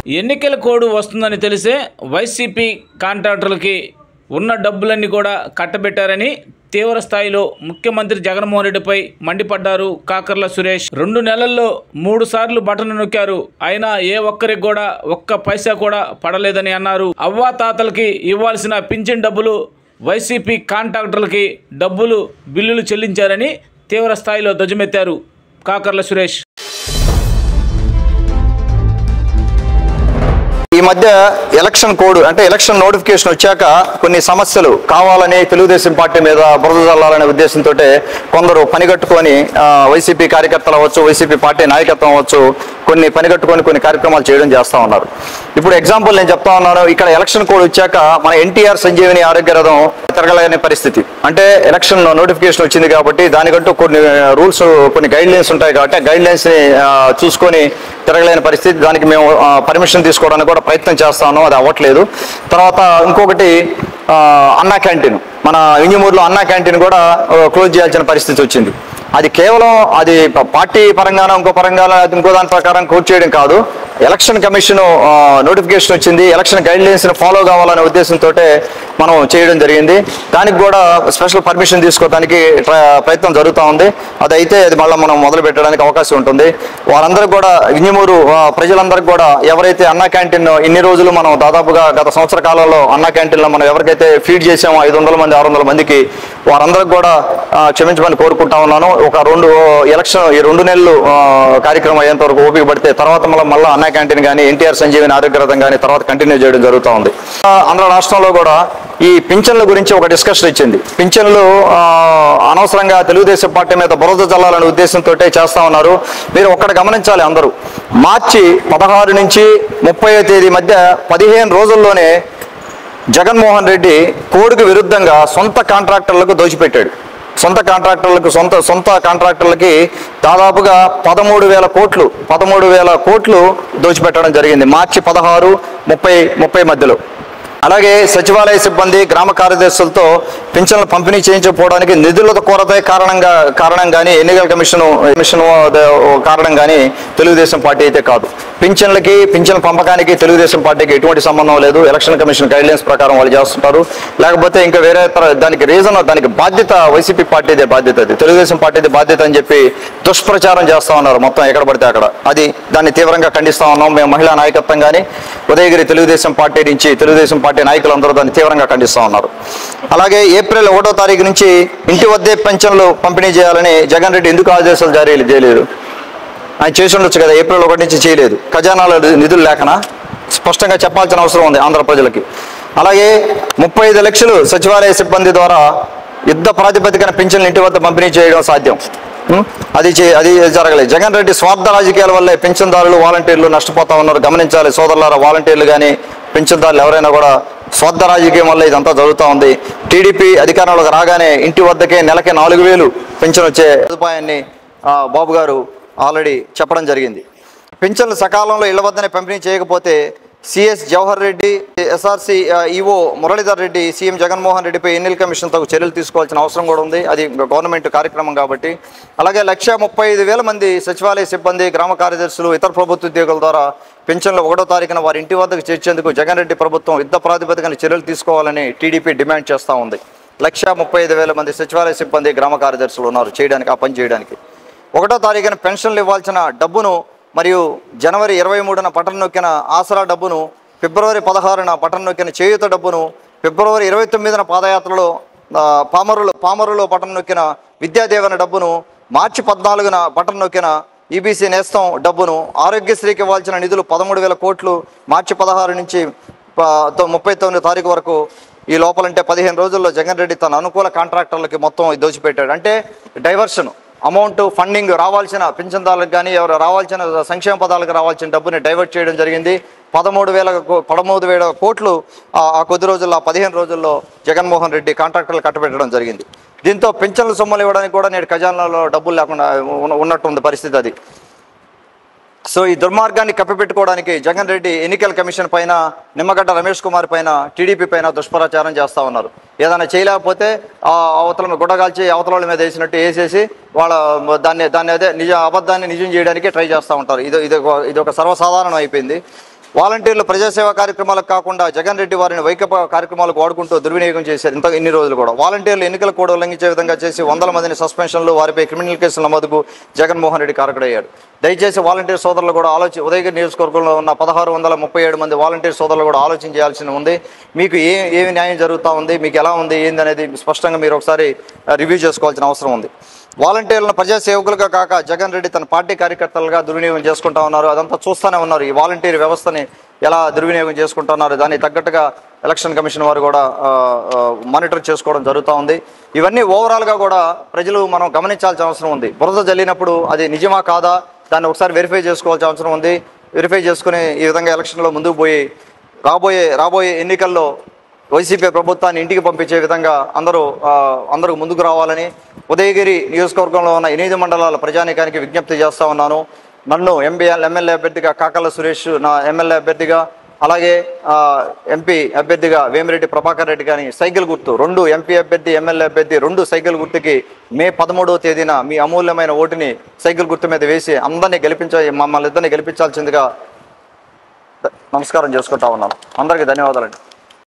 ఎన్నికల కోడ్ వస్తుందని తెలిసే వైసీపీ కాంట్రాక్టర్లకి ఉన్న డబ్బులన్నీ కూడా కట్టబెట్టారని తీవ్ర స్థాయిలో ముఖ్యమంత్రి జగన్మోహన్ రెడ్డిపై మండిపడ్డారు కాకర్ల సురేష్. 2 నెలల్లో 3 సార్లు బటన్ నొక్కారు, అయినా ఏ ఒక్కరికి కూడా ఒక్క పైసా కూడా పడలేదని అన్నారు. అవ్వాతాతలకి ఇవ్వాల్సిన పింఛన్ డబ్బులు వైసీపీ కాంట్రాక్టర్లకి బిల్లులు చెల్లించారని తీవ్ర స్థాయిలో ధ్వజమెత్తారు కాకర్ల సురేష్. ఈ మధ్య ఎలక్షన్ కోడ్ అంటే ఎలక్షన్ నోటిఫికేషన్ వచ్చాక కొన్ని సమస్యలు కావాలని తెలుగుదేశం పార్టీ మీద బురద జల్లాలనే ఉద్దేశంతో కొందరు పనిగట్టుకొని వైసీపీ కార్యకర్తలు అవ్వచ్చు, వైసీపీ పార్టీ నాయకత్వం అవ్వచ్చు, పనిగట్టుకొని కొన్ని కార్యక్రమాలు చేస్తూ ఉన్నారు. ఇప్పుడు ఎగ్జాంపుల్ నేను చెప్తా ఉన్నాను. ఇక్కడ ఎలక్షన్ కోడ్ వచ్చాక మన ఎన్టీఆర్ సంజీవిని ఆరోగ్య రథం తిరగలేని పరిస్థితి. అంటే ఎలక్షన్ నోటిఫికేషన్ వచ్చింది కాబట్టి దానికంటూ కొన్ని రూల్స్, కొన్ని గైడ్ లైన్స్ ఉంటాయి కాబట్టి ఆ గైడ్ లైన్స్ ని చూసుకొని తిరగలేని పరిస్థితి. దానికి మేము పర్మిషన్ తీసుకోవడానికి కూడా ప్రయత్నం చేస్తా ఉన్నాం, అది అవ్వట్లేదు. తర్వాత ఇంకొకటి అన్నా క్యాంటీన్, మన ఇంజమూరులో అన్నా క్యాంటీన్ కూడా క్లోజ్ చేయాల్సిన పరిస్థితి వచ్చింది. అది కేవలం అది పార్టీ పరంగానో ఇంకో దాని ప్రకారం క్లోజ్ చేయడం కాదు. ఎలక్షన్ కమిషన్ నోటిఫికేషన్ వచ్చింది, ఎలక్షన్ గైడ్ లైన్స్ ని ఫాలో కావాలనే ఉద్దేశంతో మనం చేయడం జరిగింది. దానికి కూడా స్పెషల్ పర్మిషన్ తీసుకోవడానికి ప్రయత్నం జరుగుతూ ఉంది. అదైతే అది మళ్ళీ మనం మొదలు పెట్టడానికి అవకాశం ఉంటుంది. వారందరూ కూడా ఇంజమూరు ప్రజలందరికీ కూడా ఎవరైతే అన్నా క్యాంటీన్ ఇన్ని రోజులు మనం దాదాపుగా గత సంవత్సర కాలంలో అన్నా క్యాంటీన్లో మనం ఎవరికైతే ఫీడ్ చేసామో 500 మంది 600 మందికి, వారందరికి కూడా క్షమించమని కోరుకుంటా ఉన్నాను. ఒక ఎలక్షన్ ఈ 2 నెలలు కార్యక్రమం అయ్యేంత వరకు ఓపిక పడితే తర్వాత మళ్ళీ అన్నా క్యాంటీన్ కానీ ఎన్టీఆర్ సంజీవిని ఆరోగ్య రథం కానీ తర్వాత కంటిన్యూ చేయడం జరుగుతూ ఉంది. ఆంధ్ర రాష్ట్రంలో కూడా ఈ పింఛన్ల గురించి ఒక డిస్కషన్ ఇచ్చింది. పింఛన్లు అనవసరంగా తెలుగుదేశం పార్టీ మీద బురద జల్లాలనే ఉద్దేశంతో చేస్తా ఉన్నారు. మీరు ఒక్కటి గమనించాలి, అందరూ మార్చి 16 నుంచి 30వ తేదీ మధ్య 15 రోజుల్లోనే జగన్మోహన్ రెడ్డి కోడ్కు విరుద్ధంగా సొంత కాంట్రాక్టర్లకు దోచిపెట్టాడు. సొంత కాంట్రాక్టర్లకి దాదాపుగా 13,000 కోట్లు దోచిపెట్టడం జరిగింది మార్చి 16, 30 మధ్యలో. అలాగే సచివాలయ సిబ్బంది, గ్రామ కార్యదర్శులతో పింఛన్లు పంపిణీ చేయించకపోవడానికి నిధుల కొరత కారణం కానీ ఎన్నికల కమిషన్ కారణం కానీ తెలుగుదేశం పార్టీ అయితే కాదు. పింఛన్ పంపకానికి తెలుగుదేశం పార్టీకి ఎటువంటి సంబంధం లేదు. ఎలక్షన్ కమిషన్ గైడ్ లైన్స్ ప్రకారం వాళ్ళు చేస్తుంటారు. లేకపోతే ఇంకా వేరే దానికి బాధ్యత వైసీపీ పార్టీదే బాధ్యత, అది తెలుగుదేశం పార్టీదే బాధ్యత అని చెప్పి దుష్ప్రచారం చేస్తా ఉన్నారు మొత్తం ఎక్కడ పడితే అక్కడ. దాన్ని తీవ్రంగా ఖండిస్తా ఉన్నాం. మేము మహిళా నాయకత్వం కానీ ఉదయగిరి తెలుగుదేశం పార్టీ నుంచి తెలుగుదేశం పార్టీ నాయకులందరూ దాన్ని తీవ్రంగా ఖండిస్తూ ఉన్నారు. అలాగే ఏప్రిల్ 1వ తారీఖు నుంచి ఇంటి వద్దే పెన్షన్లు పంపిణీ చేయాలని జగన్ రెడ్డి ఎందుకు ఆదేశాలు జారీ చేయలేదు? ఆయన చేసి ఉండొచ్చు కదా, ఏప్రిల్ 1 నుంచి చేయలేదు. ఖజానాలో నిధులు లేకనా? స్పష్టంగా చెప్పాల్సిన అవసరం ఉంది ఆంధ్ర ప్రజలకి. అలాగే 35 లక్షలు సచివాలయ సిబ్బంది ద్వారా యుద్ధ ప్రాతిపదికన పింఛన్లు ఇంటి వద్ద పంపిణీ చేయడం సాధ్యం, అది జరగలేదు. జగన్ రెడ్డి స్వార్థ రాజకీయాల వల్లే పింఛన్దారులు, వాలంటీర్లు నష్టపోతా ఉన్నారు. గమనించాలి సోదరులారా, వాలంటీర్లు కానీ పింఛన్దారులు ఎవరైనా కూడా స్వార్థ రాజకీయం వల్ల ఇదంతా జరుగుతూ ఉంది. టీడీపీ అధికారంలోకి రాగానే ఇంటి వద్దకే నెలకి 4,000 పింఛన్ వచ్చే సదుపాయాన్ని బాబు గారు ఆల్రెడీ చెప్పడం జరిగింది. పింఛన్లు సకాలంలో ఇళ్ల వద్దనే పంపిణీ చేయకపోతే CS Jawahar Reddy, SRC EO Muralidhar Reddy CM Jaganmohan రెడ్డిపై ఎన్నికల కమిషన్ తగు చర్యలు తీసుకోవాల్సిన అవసరం కూడా ఉంది. అది గవర్నమెంట్ కార్యక్రమం కాబట్టి. అలాగే 135,000 మంది సచివాలయ సిబ్బంది, గ్రామ కార్యదర్శులు, ఇతర ప్రభుత్వ ఉద్యోగుల ద్వారా పింఛన్లు 1వ తారీఖున వారి ఇంటి వద్దకు చేర్చేందుకు జగన్ రెడ్డి ప్రభుత్వం యుద్ధ ప్రాతిపదికన చర్యలు తీసుకోవాలని టీడీపీ డిమాండ్ చేస్తూ ఉంది. 135,000 మంది సచివాలయ సిబ్బంది, గ్రామ కార్యదర్శులు ఉన్నారు ఆ పని చేయడానికి. 1వ తారీఖున పెన్షన్లు ఇవ్వాల్సిన డబ్బును మరియు జనవరి 23న బటన్ నొక్కిన ఆసరా డబ్బును, ఫిబ్రవరి 16న బటన్ నొక్కిన చేయూత డబ్బును, ఫిబ్రవరి 29న పాదయాత్రలో పామరులో బటన్ నొక్కిన విద్యాదీవెన డబ్బును, మార్చి 14న బటన్ నొక్కిన ఈబీసీ నేస్తం డబ్బును, ఆరోగ్యశ్రీకి ఇవ్వాల్సిన నిధులు 13,000 కోట్లు మార్చి 16 నుంచి 39 తారీఖు వరకు ఈ లోపలంటే 15 రోజుల్లో జగన్ రెడ్డి తన అనుకూల కాంట్రాక్టర్లకి మొత్తం దోచిపెట్టాడు. అంటే డైవర్షన్ అమౌంట్, ఫండింగ్ రావాల్సిన పింఛన్దారులకు కానీ ఎవరు రావాల్సిన సంక్షేమ పదాలకు రావాల్సిన డబ్బుని డైవర్ట్ చేయడం జరిగింది. 13,000 కోట్లు ఆ కొద్ది రోజుల్లో 15 రోజుల్లో జగన్మోహన్ రెడ్డి కాంట్రాక్టర్లు కట్టబెట్టడం జరిగింది. దీంతో పింఛన్ల సొమ్ములు ఇవ్వడానికి కూడా నేడు ఖజానాలో డబ్బులు లేకుండా ఉన్నట్టుంది పరిస్థితి అది. సో ఈ దుర్మార్గాన్ని కప్పిపెట్టుకోవడానికి జగన్ రెడ్డి ఎన్నికల కమిషన్ పైన, నిమ్మగడ్డ రమేష్ కుమార్ పైన, టీడీపీ పైన దుష్ప్రచారం చేస్తూ ఉన్నారు. ఏదైనా చేయలేకపోతే అవతల గుడ్డగాల్చి అవతల వాళ్ళ మీద వేసినట్టు వేసేసి దాన్ని అదే అబద్ధాన్ని నిజం చేయడానికి ట్రై చేస్తూ ఉంటారు. ఇది ఒక సర్వసాధారణం అయిపోయింది. వాలంటీర్లు ప్రజాసేవా కార్యక్రమాలకు కాకుండా జగన్ రెడ్డి వారిని వైకపా కార్యక్రమాలకు వాడుకుంటూ దుర్వినియోగం చేశారు ఇన్ని రోజులు కూడా. వాలంటీర్లు ఎన్నికల కోడ్ ఉల్లంఘించే విధంగా చేసి వందల మందిని సస్పెన్షన్లు, వారిపై క్రిమినల్ కేసుల నమోదుకు జగన్మోహన్ రెడ్డి కారకుడయ్యాడు. దయచేసి వాలంటీర్ సోదరులు కూడా ఉదయగిరి నియోజకవర్గంలో ఉన్న 1637 మంది వాలంటీర్ సోదరులు కూడా ఆలోచన చేయాల్సి ఉంది. మీకు ఏమి న్యాయం జరుగుతూ ఉంది, మీకు ఎలా ఉంది, ఏంది అనేది స్పష్టంగా మీరు ఒకసారి రివ్యూ చేసుకోవాల్సిన అవసరం ఉంది. వాలంటీర్లను ప్రజాసేవకులుగా కాక జగన్ రెడ్డి తన పార్టీ కార్యకర్తలుగా దుర్వినియోగం చేసుకుంటా ఉన్నారు. అదంతా చూస్తూనే ఉన్నారు. ఈ వాలంటీర్ వ్యవస్థని ఎలా దుర్వినియోగం చేసుకుంటున్నారు, దానికి తగ్గట్టుగా ఎలక్షన్ కమిషన్ వారు కూడా మానిటర్ చేసుకోవడం జరుగుతూ ఉంది. ఇవన్నీ ఓవరాల్గా కూడా ప్రజలు మనం గమనించాల్సిన అవసరం ఉంది. బురద జల్లినప్పుడు అది నిజమా కాదా దాన్ని ఒకసారి వెరిఫై చేసుకోవాల్సిన అవసరం ఉంది. వెరిఫై చేసుకుని ఈ విధంగా ఎలక్షన్లో ముందుకు పోయి రాబోయే ఎన్నికల్లో వైసీపీ ప్రభుత్వాన్ని ఇంటికి పంపించే విధంగా అందరూ ముందుకు రావాలని ఉదయగిరి నియోజకవర్గంలో ఉన్న 8 మండలాల ప్రజానీకానికి విజ్ఞప్తి చేస్తూ ఉన్నాను. నన్ను ఎమ్మెల్యే అభ్యర్థిగా కాకర్ల సురేష్, నా ఎమ్మెల్యే అభ్యర్థిగా, అలాగే ఎంపీ అభ్యర్థిగా వేమిరెడ్డి ప్రభాకర్ రెడ్డి కానీ సైకిల్ గుర్తు 2 ఎంపీ అభ్యర్థి, ఎమ్మెల్యే అభ్యర్థి 2 సైకిల్ గుర్తుకి మే 13వ తేదీన మీ అమూల్యమైన ఓటుని సైకిల్ గుర్తు మీద వేసి మమ్మల్ని ఇద్దరిని గెలిపించాల్సిందిగా నమస్కారం చేసుకుంటా ఉన్నాను. అందరికీ ధన్యవాదాలండి.